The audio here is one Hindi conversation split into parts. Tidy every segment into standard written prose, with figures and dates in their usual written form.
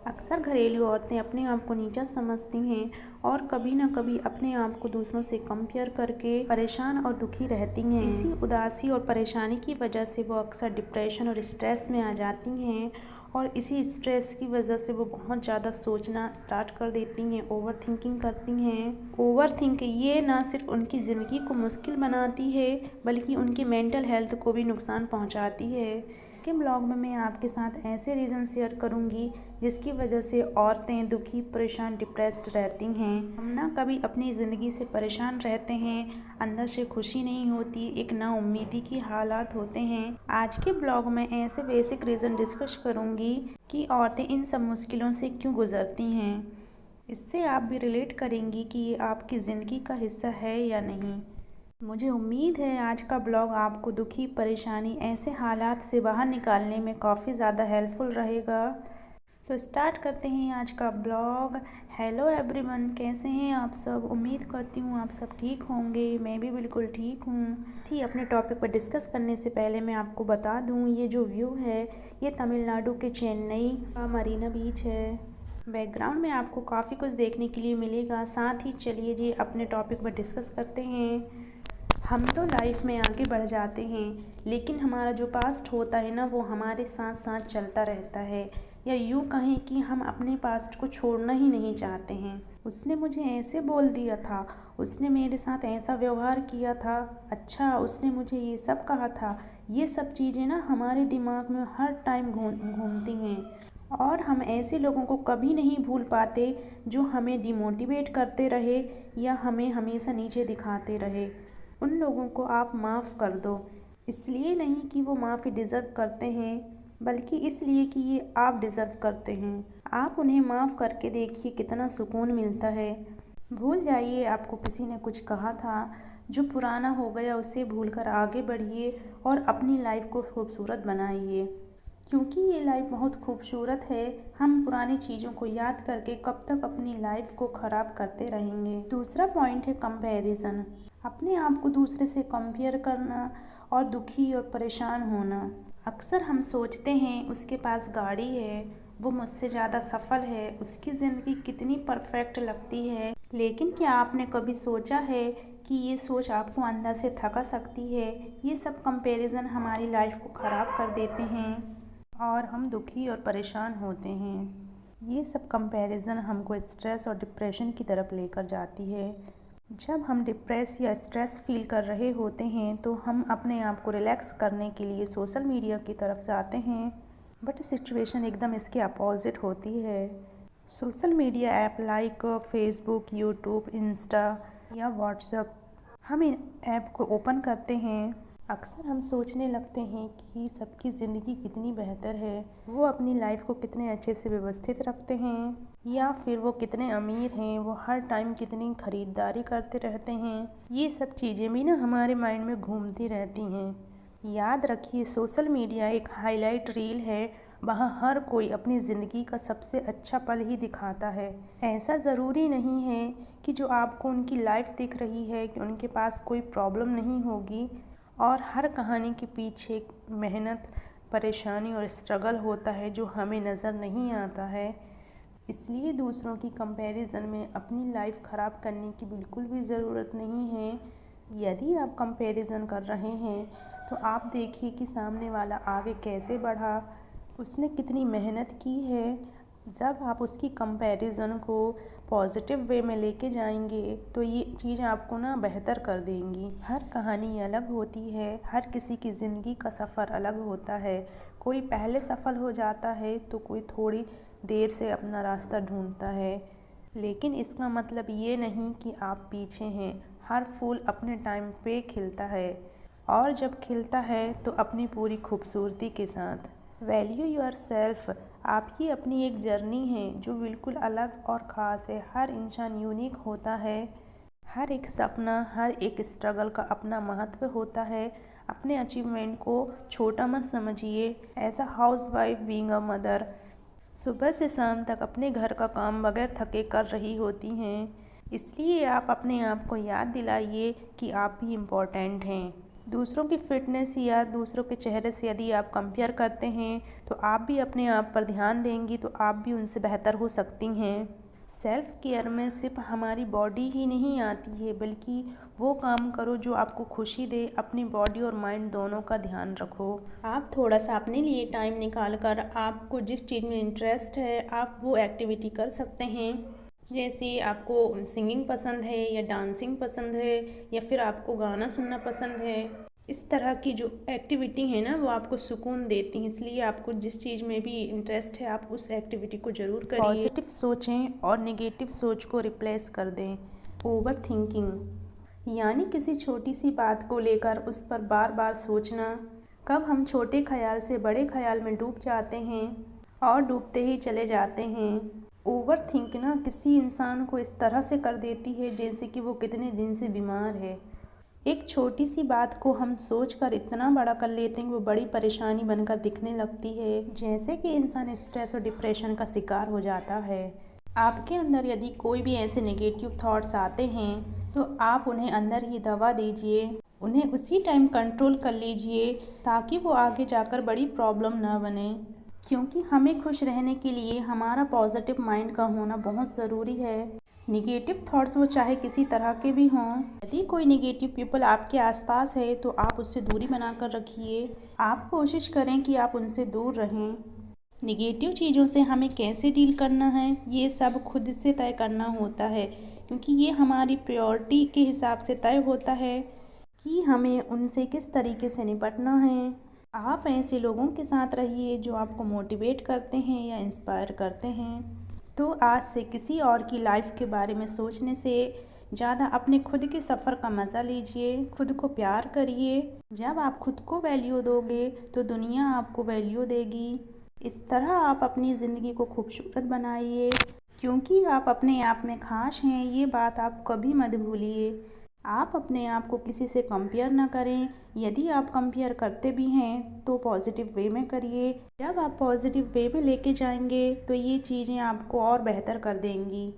अक्सर घरेलू औरतें अपने आप को नीचा समझती हैं और कभी न कभी अपने आप को दूसरों से कंपेयर करके परेशान और दुखी रहती हैं। इसी उदासी और परेशानी की वजह से वो अक्सर डिप्रेशन और स्ट्रेस में आ जाती हैं और इसी स्ट्रेस की वजह से वो बहुत ज़्यादा सोचना स्टार्ट कर देती हैं, ओवर थिंकिंग करती हैं। ओवर थिंक ये ना सिर्फ उनकी ज़िंदगी को मुश्किल बनाती है बल्कि उनकी मेंटल हेल्थ को भी नुकसान पहुंचाती है। आज के ब्लॉग में मैं आपके साथ ऐसे रीज़न शेयर करूंगी जिसकी वजह से औरतें दुखी, परेशान, डिप्रेस्ड रहती हैं। हम ना कभी अपनी ज़िंदगी से परेशान रहते हैं, अंदर से खुशी नहीं होती, एक नाउम्मीदी की हालात होते हैं। आज के ब्लॉग में ऐसे बेसिक रीज़न डिस्कस करूंगी कि औरतें इन सब मुश्किलों से क्यों गुजरती हैं। इससे आप भी रिलेट करेंगी कि ये आपकी ज़िंदगी का हिस्सा है या नहीं। मुझे उम्मीद है आज का ब्लॉग आपको दुखी, परेशानी, ऐसे हालात से बाहर निकालने में काफ़ी ज़्यादा हेल्पफुल रहेगा। तो स्टार्ट करते हैं आज का ब्लॉग। हेलो एवरीवन, कैसे हैं आप सब? उम्मीद करती हूँ आप सब ठीक होंगे। मैं भी बिल्कुल ठीक हूँ। अपने टॉपिक पर डिस्कस करने से पहले मैं आपको बता दूँ, ये जो व्यू है ये तमिलनाडु के चेन्नई का मरीना बीच है। बैकग्राउंड में आपको काफ़ी कुछ देखने के लिए मिलेगा। साथ ही चलिए जी अपने टॉपिक पर डिस्कस करते हैं। हम तो लाइफ में आगे बढ़ जाते हैं लेकिन हमारा जो पास्ट होता है ना वो हमारे साथ साथ चलता रहता है, या यूँ कहें कि हम अपने पास्ट को छोड़ना ही नहीं चाहते हैं। उसने मुझे ऐसे बोल दिया था, उसने मेरे साथ ऐसा व्यवहार किया था, अच्छा उसने मुझे ये सब कहा था। ये सब चीज़ें ना हमारे दिमाग में हर टाइम घूमती हैं और हम ऐसे लोगों को कभी नहीं भूल पाते जो हमें डिमोटिवेट करते रहे या हमें हमेशा नीचे दिखाते रहे। उन लोगों को आप माफ़ कर दो, इसलिए नहीं कि वो माफ़ी डिज़र्व करते हैं बल्कि इसलिए कि ये आप डिज़र्व करते हैं। आप उन्हें माफ़ करके देखिए कितना सुकून मिलता है। भूल जाइए आपको किसी ने कुछ कहा था, जो पुराना हो गया उसे भूलकर आगे बढ़िए और अपनी लाइफ को खूबसूरत बनाइए, क्योंकि ये लाइफ बहुत खूबसूरत है। हम पुरानी चीज़ों को याद करके कब तक अपनी लाइफ को ख़राब करते रहेंगे। दूसरा पॉइंट है कंपैरिजन। अपने आप को दूसरे से कंपेयर करना और दुखी और परेशान होना। अक्सर हम सोचते हैं उसके पास गाड़ी है, वो मुझसे ज़्यादा सफल है, उसकी ज़िंदगी कितनी परफेक्ट लगती है। लेकिन क्या आपने कभी सोचा है कि ये सोच आपको अंदर से थका सकती है? ये सब कंपैरिजन हमारी लाइफ को ख़राब कर देते हैं और हम दुखी और परेशान होते हैं। ये सब कंपैरिजन हमको स्ट्रेस और डिप्रेशन की तरफ लेकर जाती है। जब हम डिप्रेस या स्ट्रेस फील कर रहे होते हैं तो हम अपने आप को रिलैक्स करने के लिए सोशल मीडिया की तरफ जाते हैं, बट सिचुएशन एकदम इसके अपोजिट होती है। Social media app like Facebook, YouTube, Insta या व्हाट्सएप, हम इन ऐप को ओपन करते हैं। अक्सर हम सोचने लगते हैं कि सबकी ज़िंदगी कितनी बेहतर है, वो अपनी लाइफ को कितने अच्छे से व्यवस्थित रखते हैं, या फिर वो कितने अमीर हैं, वो हर टाइम कितनी ख़रीदारी करते रहते हैं। ये सब चीज़ें भी ना हमारे माइंड में घूमती रहती हैं। याद रखिए, सोशल मीडिया एक हाईलाइट रील है। वहाँ हर कोई अपनी ज़िंदगी का सबसे अच्छा पल ही दिखाता है। ऐसा ज़रूरी नहीं है कि जो आपको उनकी लाइफ दिख रही है कि उनके पास कोई प्रॉब्लम नहीं होगी, और हर कहानी के पीछे मेहनत, परेशानी और स्ट्रगल होता है जो हमें नज़र नहीं आता है। इसलिए दूसरों की कंपैरिजन में अपनी लाइफ ख़राब करने की बिल्कुल भी ज़रूरत नहीं है। यदि आप कंपैरिजन कर रहे हैं तो आप देखिए कि सामने वाला आगे कैसे बढ़ा, उसने कितनी मेहनत की है। जब आप उसकी कंपैरिजन को पॉजिटिव वे में लेके जाएंगे तो ये चीज़ आपको ना बेहतर कर देंगी। हर कहानी अलग होती है, हर किसी की ज़िंदगी का सफ़र अलग होता है। कोई पहले सफल हो जाता है तो कोई थोड़ी देर से अपना रास्ता ढूंढता है, लेकिन इसका मतलब ये नहीं कि आप पीछे हैं। हर फूल अपने टाइम पे खिलता है, और जब खिलता है तो अपनी पूरी खूबसूरती के साथ। Value your self. आपकी अपनी एक जर्नी है जो बिल्कुल अलग और ख़ास है। हर इंसान यूनिक होता है। हर एक सपना, हर एक स्ट्रगल का अपना महत्व होता है। अपने अचीवमेंट को छोटा मत समझिए। As a housewife, being a mother, सुबह से शाम तक अपने घर का काम बगैर थके कर रही होती हैं। इसलिए आप अपने आप को याद दिलाइए कि आप भी इम्पोर्टेंट हैं। दूसरों की फिटनेस या दूसरों के चेहरे से यदि आप कंपेयर करते हैं तो आप भी अपने आप पर ध्यान देंगी तो आप भी उनसे बेहतर हो सकती हैं। सेल्फ केयर में सिर्फ हमारी बॉडी ही नहीं आती है, बल्कि वो काम करो जो आपको खुशी दे। अपनी बॉडी और माइंड दोनों का ध्यान रखो। आप थोड़ा सा अपने लिए टाइम निकाल कर आपको जिस चीज़ में इंटरेस्ट है आप वो एक्टिविटी कर सकते हैं। जैसे आपको सिंगिंग पसंद है या डांसिंग पसंद है या फिर आपको गाना सुनना पसंद है, इस तरह की जो एक्टिविटी है ना वो आपको सुकून देती हैं। इसलिए आपको जिस चीज़ में भी इंटरेस्ट है आप उस एक्टिविटी को ज़रूर करिए। पॉजिटिव सोचें और नेगेटिव सोच को रिप्लेस कर दें। ओवर थिंकिंग यानी किसी छोटी सी बात को लेकर उस पर बार बार सोचना। कब हम छोटे ख्याल से बड़े ख्याल में डूब जाते हैं और डूबते ही चले जाते हैं। ओवर थिंक ना किसी इंसान को इस तरह से कर देती है जैसे कि वो कितने दिन से बीमार है। एक छोटी सी बात को हम सोचकर इतना बड़ा कर लेते हैं वो बड़ी परेशानी बनकर दिखने लगती है, जैसे कि इंसान स्ट्रेस और डिप्रेशन का शिकार हो जाता है। आपके अंदर यदि कोई भी ऐसे नेगेटिव थॉट्स आते हैं तो आप उन्हें अंदर ही दबा दीजिए, उन्हें उसी टाइम कंट्रोल कर लीजिए ताकि वो आगे जाकर बड़ी प्रॉब्लम ना बने। क्योंकि हमें खुश रहने के लिए हमारा पॉजिटिव माइंड का होना बहुत ज़रूरी है। निगेटिव थॉट्स वो चाहे किसी तरह के भी हों, यदि कोई निगेटिव पीपल आपके आसपास है तो आप उससे दूरी बनाकर रखिए। आप कोशिश करें कि आप उनसे दूर रहें। निगेटिव चीज़ों से हमें कैसे डील करना है ये सब खुद से तय करना होता है, क्योंकि ये हमारी प्रायोरिटी के हिसाब से तय होता है कि हमें उनसे किस तरीके से निपटना है। आप ऐसे लोगों के साथ रहिए जो आपको मोटिवेट करते हैं या इंस्पायर करते हैं। तो आज से किसी और की लाइफ के बारे में सोचने से ज़्यादा अपने खुद के सफ़र का मज़ा लीजिए, खुद को प्यार करिए। जब आप खुद को वैल्यू दोगे तो दुनिया आपको वैल्यू देगी। इस तरह आप अपनी ज़िंदगी को खूबसूरत बनाइए, क्योंकि आप अपने आप में ख़ास हैं, ये बात आप कभी मत भूलिए। आप अपने आप को किसी से कंपेयर ना करें। यदि आप कंपेयर करते भी हैं तो पॉजिटिव वे में करिए। जब आप पॉजिटिव वे में लेके जाएंगे तो ये चीज़ें आपको और बेहतर कर देंगी।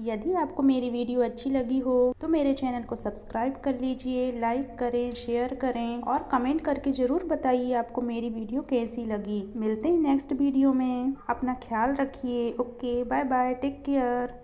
यदि आपको मेरी वीडियो अच्छी लगी हो तो मेरे चैनल को सब्सक्राइब कर लीजिए, लाइक करें, शेयर करें और कमेंट करके ज़रूर बताइए आपको मेरी वीडियो कैसी लगी। मिलते हैं नेक्स्ट वीडियो में। अपना ख्याल रखिए। Okay, bye bye, take care.